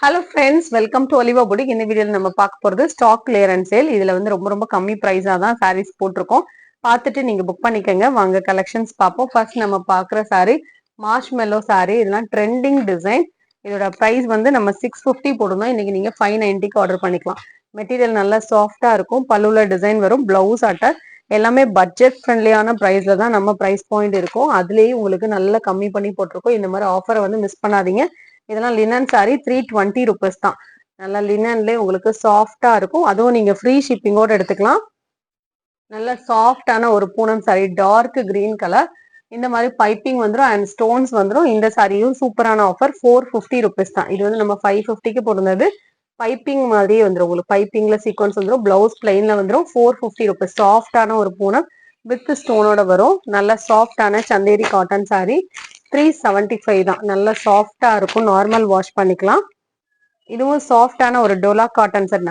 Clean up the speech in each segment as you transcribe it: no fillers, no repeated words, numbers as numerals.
Hello friends, welcome to Olivia புடிக். இந்த வீடியோல நம்ம பார்க்க போறது ஸ்டாக் கிளியரன்ஸ் சேல். இதுல வந்து ரொம்ப கம்மி பிரைஸா தான் சாரீஸ் போட்டிருக்கோம். பார்த்துட்டு நீங்க புக் பண்ணிக்கங்க. வாங்க கலெக்ஷன்ஸ் பார்ப்போம். ஃபர்ஸ்ட் நம்ம பார்க்குற சாரி மார்ஷ் மெல்லோ சாரி. இதெல்லாம் ட்ரெண்டிங் டிசைன். இதோட பிரைஸ் வந்து நம்ம 650 போடணும். இன்னைக்கு நீங்க 590க்கு ஆர்டர் பண்ணிக்கலாம். மெட்டீரியல் நல்லா சாஃப்டா இருக்கும். பல்லுல டிசைன் வரும். பிளவுஸ் அட்டர் எல்லாமே பட்ஜெட் ஃப்ரெண்ட்லியான பிரைஸ்ல தான் நம்ம பிரைஸ் பாயிண்ட் இருக்கும். அதுலயே உங்களுக்கு நல்லா கம்மி பண்ணி போட்டிருக்கோம். இந்த மாதிரி ஆஃபரை வந்து மிஸ் பண்ணாதீங்க. இதெல்லாம் லினன் சாரி 320 ருபீஸ் தான். நல்லா லினன்லேயே உங்களுக்கு சாஃப்டா இருக்கும். அதுவும் நீங்க ஃப்ரீ ஷிப்பிங்கோட எடுத்துக்கலாம். நல்ல சாஃப்டான ஒரு Poonam sari, dark green colour. இந்த மாதிரி பைப்பிங் வந்துடும் அண்ட் ஸ்டோன்ஸ் வந்துடும். இந்த சாரியும் சூப்பரான ஆஃபர் 450 ருபீஸ் தான். இது வந்து நம்ம 550க்கு போடுறது. பைப்பிங் மாதிரியே வந்துடும். உங்களுக்கு பைப்பிங்ல சீக்வன்ஸ் வந்துடும். பிளவுஸ் பிளைன்ல வந்துடும். 450 ருபீஸ். சாஃப்டான ஒரு பூனம் வித் ஸ்டோனோட வரும். நல்ல சாஃப்டான சந்தேரி காட்டன் சாரி 375 தான். நல்ல சாஃப்டா இருக்கும். நார்மல் வாஷ் பண்ணிக்கலாம். இதுவும் சாஃப்டான ஒரு டோலா காட்டன் சாரி.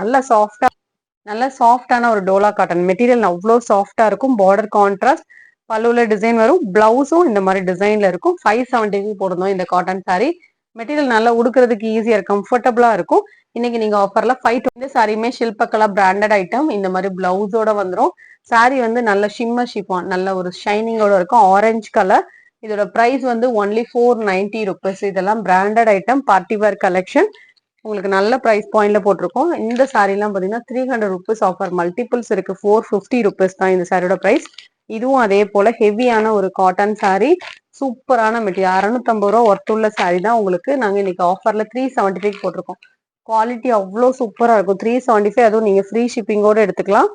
நல்ல சாஃப்டான ஒரு டோலா காட்டன் மெட்டீரியல் அவ்வளோ சாஃப்டா இருக்கும். பார்டர் கான்ட்ராஸ்ட், பல்லுல டிசைன் வரும். பிளவுஸும் இந்த மாதிரி டிசைன்ல இருக்கும். 570 போடணும் இந்த காட்டன் சாரி. மெட்டீரியல் நல்லா உடுக்கிறதுக்கு ஈஸியா இருக்கும், கம்ஃபர்டபுளா இருக்கும். இன்னைக்கு நீங்க ஆஃபர்ல 520 சாரியுமே ஷில்பக்கலா பிராண்டட் ஐட்டம். இந்த மாதிரி பிளவுஸோட வந்துடும். சாரி வந்து நல்ல ஷிம்மர் ஷிஃபான், நல்ல ஒரு ஷைனிங்கோட இருக்கும். Orange colour. இதோட பிரைஸ் வந்து ஒன்லி 490 ருபீஸ். இதெல்லாம் branded item, party wear collection. உங்களுக்கு நல்ல பிரைஸ் பாயிண்ட்ல போட்டிருக்கோம். இந்த சாரிலாம் பாத்தீங்கன்னா 300 ருபீஸ் ஆஃபர். மல்டிபிள்ஸ் இருக்கு. 450 ருபீஸ் தான் இந்த சாரியோட பிரைஸ். இதுவும் அதே போல ஹெவியான ஒரு காட்டன் சாரி. சூப்பரான மெட்டீரியல். 650 ரூபா ஒர்த்துள்ள சாரி தான். உங்களுக்கு நாங்க இன்னைக்கு ஆஃபர்ல 375 போட்டிருக்கோம். குவாலிட்டி அவ்வளோ சூப்பரா இருக்கும். 375, அதுவும் நீங்க ஃப்ரீ ஷிப்பிங்கோட எடுத்துக்கலாம்.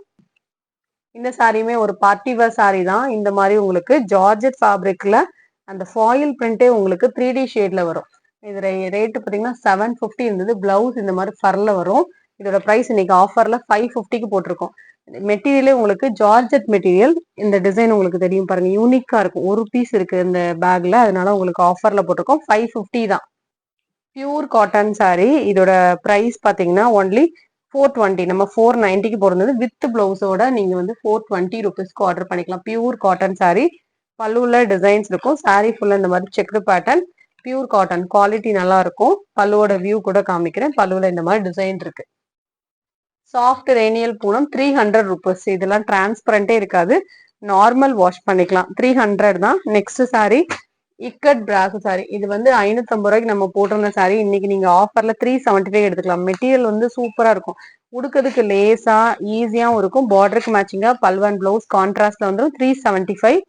இந்த சாரியுமே ஒரு பார்ட்டி வேர் சாரி தான். இந்த மாதிரி உங்களுக்கு ஜார்ஜெட் ஃபேப்ரிக்ல அந்த ஃபாயில் பிரிண்டே உங்களுக்கு 3D ஷேட்ல வரும். இது ரேட்டு பார்த்தீங்கன்னா 750 இருந்தது. பிளவுஸ் இந்த மாதிரி ஃபர்ல வரும். இதோட பிரைஸ் இன்னைக்கு ஆஃபர்ல 550க்கு போட்டிருக்கோம். மெட்டீரியலே உங்களுக்கு ஜார்ஜெட் மெட்டீரியல். இந்த டிசைன் உங்களுக்கு தெரியும் பாருங்க, யூனிக்கா இருக்கும். ஒரு பீஸ் இருக்கு இந்த பேக்ல, அதனால உங்களுக்கு ஆஃபர்ல போட்டிருக்கோம். 550 தான். Pure cotton sorry. இதோட பிரைஸ் பாத்தீங்கன்னா ஒன்லி 420. நம்ம 490க்கு போடுறது. வித் பிளவுஸோட நீங்க வந்து 420 ருபீஸ்க்கு ஆர்டர் பண்ணிக்கலாம். Pure cotton sorry. பல்லுல டிசைன்ஸ் இருக்கும். சாரி ஃபுல்லா இந்த மாதிரி checked pattern. Pure cotton quality நல்லா இருக்கும். பல்லுவோட வியூ கூட காமிக்கிறேன். பல்லுல இந்த மாதிரி டிசைன் இருக்கு. சாஃப்ட் ரேனியல் பூனம் 300 ருபீஸ். இதெல்லாம் டிரான்ஸ்பரண்டே இருக்காது. நார்மல் வாஷ் பண்ணிக்கலாம். 300 தான். Next sari ikat brasso sari. இது வந்து 550 ரூபாய்க்கு நம்ம போட்டிருந்த சாரி. இன்னைக்கு நீங்க ஆஃபர்ல 375 எடுத்துக்கலாம். மெட்டீரியல் வந்து சூப்பரா இருக்கும். உடுக்கிறதுக்கு லேசா ஈஸியாவும் இருக்கும். பார்டருக்கு மேட்சிங்கா பல்வன் பிளவுஸ் கான்ட்ராஸ்ட்ல வந்துடும். 375.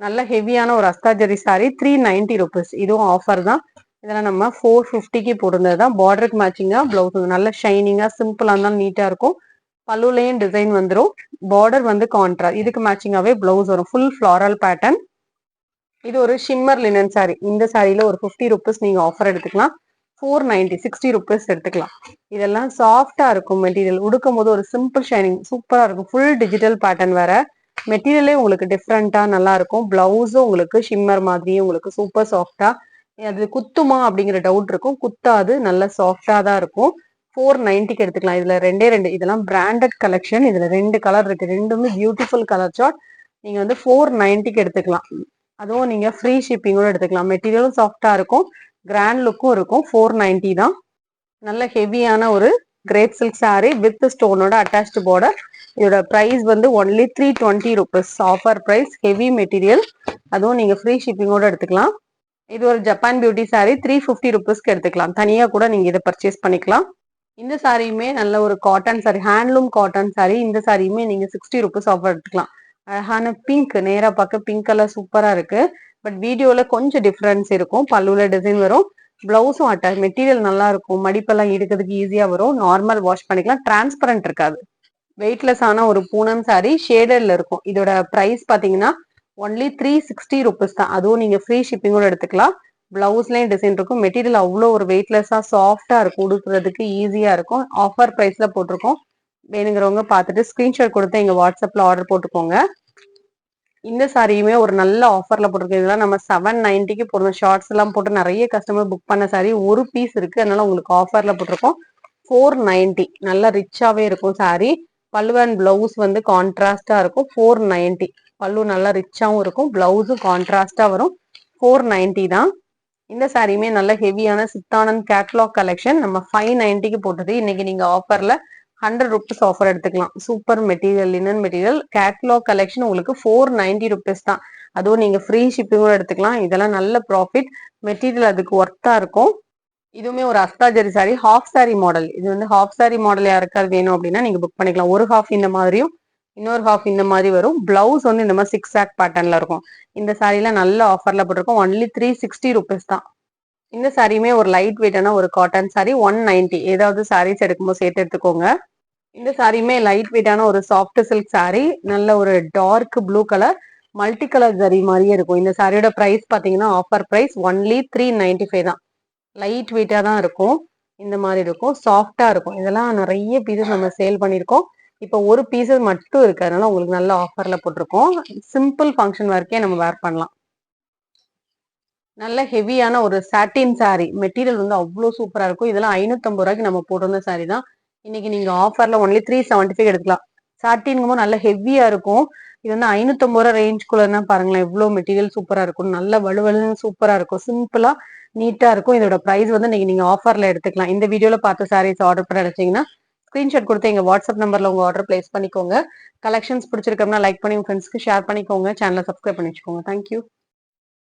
நல்ல ஹெவியான ஒரு அஸ்தாஜரி சாரி 390 ருபீஸ். இதுவும் ஆஃபர் தான். இதெல்லாம் நம்ம 450க்கு போட்டிருந்தது தான். பார்டருக்கு மேட்சிங்கா பிளவுஸ் வந்து நல்ல ஷைனிங்கா சிம்பிளா இருந்தாலும் நீட்டா இருக்கும். பல்லுலையும் டிசைன் வந்துடும். பார்டர் வந்து கான்ட்ராஸ்ட். இதுக்கு மேட்சிங்காவே பிளவுஸ் வரும். Full floral pattern. இது ஒரு ஷிம்மர் லினன் சாரி. இந்த சாரியில ஒரு 50 ருபீஸ் நீங்க ஆஃபர் எடுத்துக்கலாம். 490, 60 ருபீஸ் எடுத்துக்கலாம். இதெல்லாம் சாஃப்டா இருக்கும். மெட்டீரியல் உடுக்கும் போது ஒரு சிம்பிள் ஷைனிங் சூப்பரா இருக்கும். ஃபுல் டிஜிட்டல் பேட்டர்ன் வேற. மெட்டீரியலே உங்களுக்கு டிஃப்ரெண்டா நல்லா இருக்கும். பிளவுஸும் உங்களுக்கு ஷிம்மர் மாதிரியே உங்களுக்கு சூப்பர் சாஃப்டா. அது குத்துமா அப்படிங்கிற டவுட் இருக்கும். குத்தாது. நல்ல சாஃப்டா தான் இருக்கும். 490க்கு எடுத்துக்கலாம். இதுல ரெண்டு இதெல்லாம் பிராண்டட் கலெக்ஷன். இதுல 2 கலர் இருக்கு. ரெண்டுமே பியூட்டிஃபுல் கலர் சார்ட். நீங்க வந்து 490க்கு எடுத்துக்கலாம். அதுவும் நீங்க ஃப்ரீ ஷிப்பிங்கோட எடுத்துக்கலாம். மெட்டீரியலும் சாஃப்டா இருக்கும். கிராண்ட் லுக்கும் இருக்கும். 490 தான். நல்ல ஹெவியான ஒரு கிரேப் சில்க் சாரி வித் ஸ்டோனோட அட்டாச்டு பார்டர். இதோட பிரைஸ் வந்து only 320 rupees. Offer price. Heavy material. அதுவும் நீங்க ஃப்ரீ ஷிப்பிங்கோட எடுத்துக்கலாம். இது ஒரு ஜப்பான் பியூட்டி சாரி 350 ருபீஸ்க்கு எடுத்துக்கலாம். தனியா கூட நீங்க இதை பர்ச்சேஸ் பண்ணிக்கலாம். இந்த சாரியுமே நல்ல ஒரு cotton sorry, handloom cotton sorry. இந்த சாரியுமே நீங்க 60 ருபீஸ் ஆஃபர் எடுத்துக்கலாம். அழகான பிங்க், நேரா பார்க்க பிங்க் கலர் சூப்பரா இருக்கு. பட் வீடியோல கொஞ்சம் டிஃபரன்ஸ் இருக்கும். பல்லுல டிசைன் வரும். பிளவுஸும் அட்டாச். மெட்டீரியல் நல்லா இருக்கும். மடிப்பெல்லாம் எடுக்கிறதுக்கு ஈஸியா வரும். நார்மல் வாஷ் பண்ணிக்கலாம். டிரான்ஸ்பரண்ட் இருக்காது. வெயிட்லெஸ் ஆன ஒரு பூனம் சாரி ஷேடர்ல இருக்கும். இதோட பிரைஸ் பாத்தீங்கன்னா ஒன்லி 360 ருபீஸ் தான். அதுவும் நீங்க ஃப்ரீ ஷிப்பிங்கோட எடுத்துக்கலாம். பிளவுஸ்லயும் டிசைன் இருக்கும். மெட்டீரியல் அவ்வளோ ஒரு வெயிட்லெஸ்ஸா சாஃப்டா இருக்கும். உடுக்கிறதுக்கு ஈஸியா இருக்கும். ஆஃபர் பிரைஸ்ல போட்டிருக்கோம். வேணுங்கிறவங்க பார்த்துட்டு ஸ்கிரீன்ஷாட் கொடுத்து எங்க வாட்ஸ்அப்ல ஆர்டர் போட்டுக்கோங்க. இந்த சாரியுமே ஒரு நல்ல ஆஃபர்ல போட்டிருக்கோம். இதெல்லாம் நம்ம 790க்கு போடுறோம். ஷார்ட்ஸ் எல்லாம் போட்டு நிறைய கஸ்டமர் புக் பண்ண சாரி. ஒரு பீஸ் இருக்கு, அதனால உங்களுக்கு ஆஃபர்ல போட்டிருக்கோம். 490. நல்லா ரிச்சாவே இருக்கும் சாரி. பல்லு அண்ட் பிளவுஸ் வந்து கான்ட்ராஸ்டா இருக்கும். 490. பல்லு நல்லா ரிச்சாவும் இருக்கும். பிளவுஸும் கான்ட்ராஸ்டா வரும். 490 தான். இந்த சாரியுமே நல்ல ஹெவியான சித்தானந்த் கேட்லாக் கலெக்ஷன். நம்ம 590க்கு போட்டது. இன்னைக்கு நீங்க ஆஃபர்ல 100 rupees ஆஃபர் எடுத்துக்கலாம். Super material, linen material. Catalogue collection உங்களுக்கு 490 rupees தான். அதுவும் நீங்க ஃப்ரீ ஷிப்பிங்கோட எடுத்துக்கலாம். இதெல்லாம் நல்ல ப்ராஃபிட். மெட்டீரியல் அதுக்கு ஒர்த்தா இருக்கும். இதுவுமே ஒரு அஸ்தாஜரி சாரி, ஹாஃப் சாரி மாடல். இது வந்து ஹாஃப் சாரி மாடல் யாருக்காவது வேணும் அப்படின்னா நீங்க புக் பண்ணிக்கலாம். ஒரு ஹாஃப் இந்த மாதிரியும் இன்னொரு ஹாஃப் இந்த மாதிரி வரும். பிளவுஸ் வந்து இந்த மாதிரி 6 ஆக் பேட்டர்ன்ல இருக்கும். இந்த சாரில நல்ல ஆஃபர்ல போட்டிருக்கோம். ஒன்லி 360 rupees தான். இந்த சாரியுமே ஒரு லைட் வெயிட்டான ஒரு காட்டன் சாரி, 190. ஏதாவது சாரீஸ் எடுக்கும்போது சேர்த்து எடுத்துக்கோங்க. இந்த சாரியுமே லைட் வெயிட்டான ஒரு சாஃப்ட் சில்க் சாரி, நல்ல ஒரு dark blue colour multi colour zari மாதிரியே இருக்கும். இந்த சாரியோட பிரைஸ் பாத்தீங்கன்னா ஆஃபர் பிரைஸ் ஒன்லி 395 தான். லைட் வெயிட்டா தான் இருக்கும். இந்த மாதிரி இருக்கும், சாஃப்டா இருக்கும். இதெல்லாம் நிறைய பீசஸ் நம்ம சேல் பண்ணிருக்கோம். இப்போ ஒரு பீசஸ் மட்டும் இருக்கு, அதனால உங்களுக்கு நல்ல ஆஃபர்ல போட்டிருக்கோம். சிம்பிள் ஃபங்க்ஷன் வரைக்கும் நம்ம வேர் பண்ணலாம். நல்ல ஹெவியான ஒரு சாட்டின் சாரி, மெட்டீரியல் வந்து அவ்வளோ சூப்பரா இருக்கும். இதெல்லாம் 550 ரூபாய்க்கு நம்ம போட்டிருந்த சாரி தான். இன்னைக்கு நீங்க ஆஃபர்ல ஒன்லி 375 எடுக்கலாம். சாட்டின்ங்கும்போது நல்ல ஹெவியா இருக்கும். இது வந்து 550 ரூபாய் ரேஞ்சுக்குள்ளன்னா பாருங்களேன், எவ்வளவு மெட்டீரியல் சூப்பரா இருக்கும். நல்ல வலுவலுன்னு சூப்பரா இருக்கும். சிம்பிளா நீட்டா இருக்கும். இதோட பிரைஸ் வந்து இன்னைக்கு நீங்க ஆஃபர்ல எடுத்துக்கலாம். இந்த வீடியோல பார்த்த சாரீஸ் ஆர்டர் பண்ண நினைச்சீங்கன்னா ஸ்கிரீன்ஷாட் கொடுத்து எங்க வாட்ஸ்அப் நம்பர்ல உங்க ஆர்டர் பிளேஸ் பண்ணிக்கோங்க. கலெக்ஷன்ஸ் பிடிச்சிருக்கோம்னா லைக் பண்ணி உங்க ஃப்ரெண்ட்ஸ்க்கு ஷேர் பண்ணிக்கோங்க. சேனலை சப்ஸ்கிரைப் பண்ணி வச்சுக்கோங்க. தேங்க்யூ.